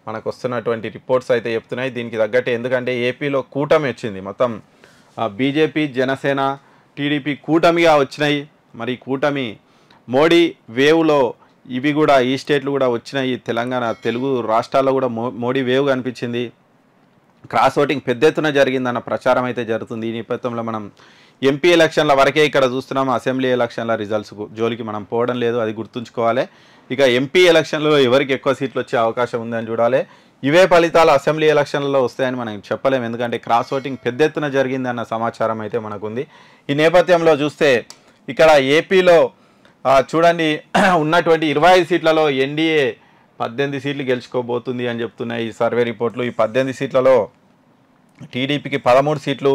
మనకు వస్తున్నటువంటి రిపోర్ట్స్ అయితే చెప్తున్నాయి. దీనికి తగ్గట్టే ఎందుకంటే ఏపీలో కూటమి వచ్చింది, మొత్తం బీజేపీ, జనసేన, టీడీపీ కూటమిగా వచ్చినాయి. మరి కూటమి మోడీ వేవ్లో ఇవి కూడా ఈ స్టేట్లు కూడా వచ్చినాయి. తెలంగాణ తెలుగు రాష్ట్రాల్లో కూడా మోడీ వేవ్ కనిపించింది. క్రాస్ ఓటింగ్ పెద్ద ఎత్తున జరిగిందన్న ప్రచారం అయితే జరుగుతుంది. ఈ నేపథ్యంలో మనం ఎంపీ ఎలక్షన్ల వరకే ఇక్కడ చూస్తున్నాం, అసెంబ్లీ ఎలక్షన్ల రిజల్ట్స్ జోలికి మనం పోవడం లేదు, అది గుర్తుంచుకోవాలి. ఇక ఎంపీ ఎలక్షన్లో ఎవరికి ఎక్కువ సీట్లు వచ్చే అవకాశం ఉందని చూడాలి. ఇవే ఫలితాలు అసెంబ్లీ ఎలక్షన్లలో వస్తాయని మనం చెప్పలేము, ఎందుకంటే క్రాస్ ఓటింగ్ పెద్ద ఎత్తున జరిగిందన్న సమాచారం అయితే మనకుంది. ఈ నేపథ్యంలో చూస్తే ఇక్కడ ఏపీలో చూడండి ఉన్నటువంటి 25 సీట్లలో ఎన్డీఏ 18 సీట్లు గెలుచుకోబోతుంది అని చెప్తున్నాయి ఈ సర్వే రిపోర్ట్లు. ఈ 18 సీట్లలో టీడీపీకి 13 సీట్లు,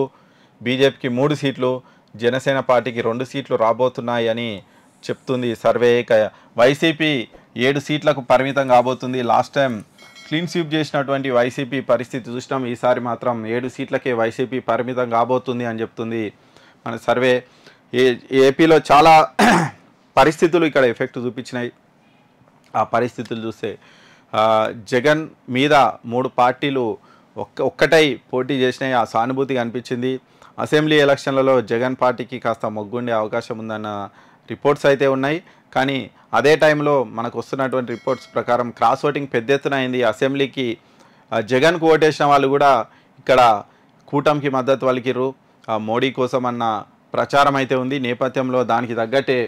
బీజేపీకి 3 సీట్లు, జనసేన పార్టీకి 2 సీట్లు రాబోతున్నాయి అని చెప్తుంది ఈ సర్వే. వైసీపీ 7 సీట్లకు పరిమితం కాబోతుంది. లాస్ట్ టైం క్లీన్ స్వీప్ చేసినటువంటి వైసీపీ పరిస్థితి చూసినాం, ఈసారి మాత్రం 7 సీట్లకే వైసీపీ పరిమితం కాబోతుంది అని చెప్తుంది మన సర్వే. ఏపీలో చాలా పరిస్థితులు ఇక్కడ ఎఫెక్ట్ చూపించినాయి. ఆ పరిస్థితులు చూస్తే జగన్ మీద 3 పార్టీలు ఒక్కటై పోటీ చేసినాయి, ఆ సానుభూతి కనిపించింది. అసెంబ్లీ ఎలక్షన్లలో జగన్ పార్టీకి కాస్త మొగ్గుండే అవకాశం ఉందన్న రిపోర్ట్స్ అయితే ఉన్నాయి. కానీ అదే టైంలో మనకు వస్తున్నటువంటి రిపోర్ట్స్ ప్రకారం క్రాస్ ఓటింగ్ పెద్ద ఎత్తున అయింది. అసెంబ్లీకి జగన్కు ఓటేసిన వాళ్ళు కూడా ఇక్కడ కూటమికి మద్దతు పలికిరు, మోడీ కోసం అన్న ప్రచారం అయితే ఉంది. నేపథ్యంలో దానికి తగ్గట్టే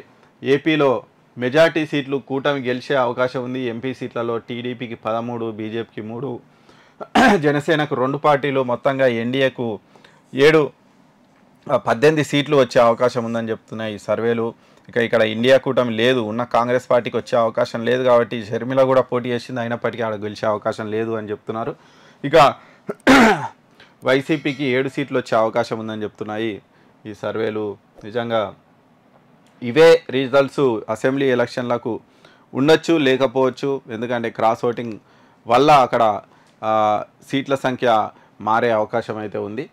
ఏపీలో మెజార్టీ సీట్లు కూటమి గెలిచే అవకాశం ఉంది. ఎంపీ సీట్లలో టీడీపీకి 13, బీజేపీకి 3, జనసేనకు 2 పార్టీలు, మొత్తంగా ఎన్డీఏకు 18 సీట్లు వచ్చే అవకాశం ఉందని చెప్తున్నాయి ఈ సర్వేలు. ఇక ఇక్కడ ఇండియా కూటమి లేదు, ఉన్న కాంగ్రెస్ పార్టీకి వచ్చే అవకాశం లేదు కాబట్టి షర్మిల కూడా పోటీ చేసింది, అయినప్పటికీ ఆడ గెలిచే అవకాశం లేదు అని చెప్తున్నారు. ఇక వైసీపీకి 7 సీట్లు వచ్చే అవకాశం ఉందని చెప్తున్నాయి ఈ సర్వేలు. నిజంగా ఇవే రిజల్ట్స్ అసెంబ్లీ ఎలక్షన్లకు ఉండొచ్చు, లేకపోవచ్చు, ఎందుకంటే క్రాస్ ఓటింగ్ వల్ల అక్కడ సీట్ల సంఖ్య మారే అవకాశం అయితే ఉంది.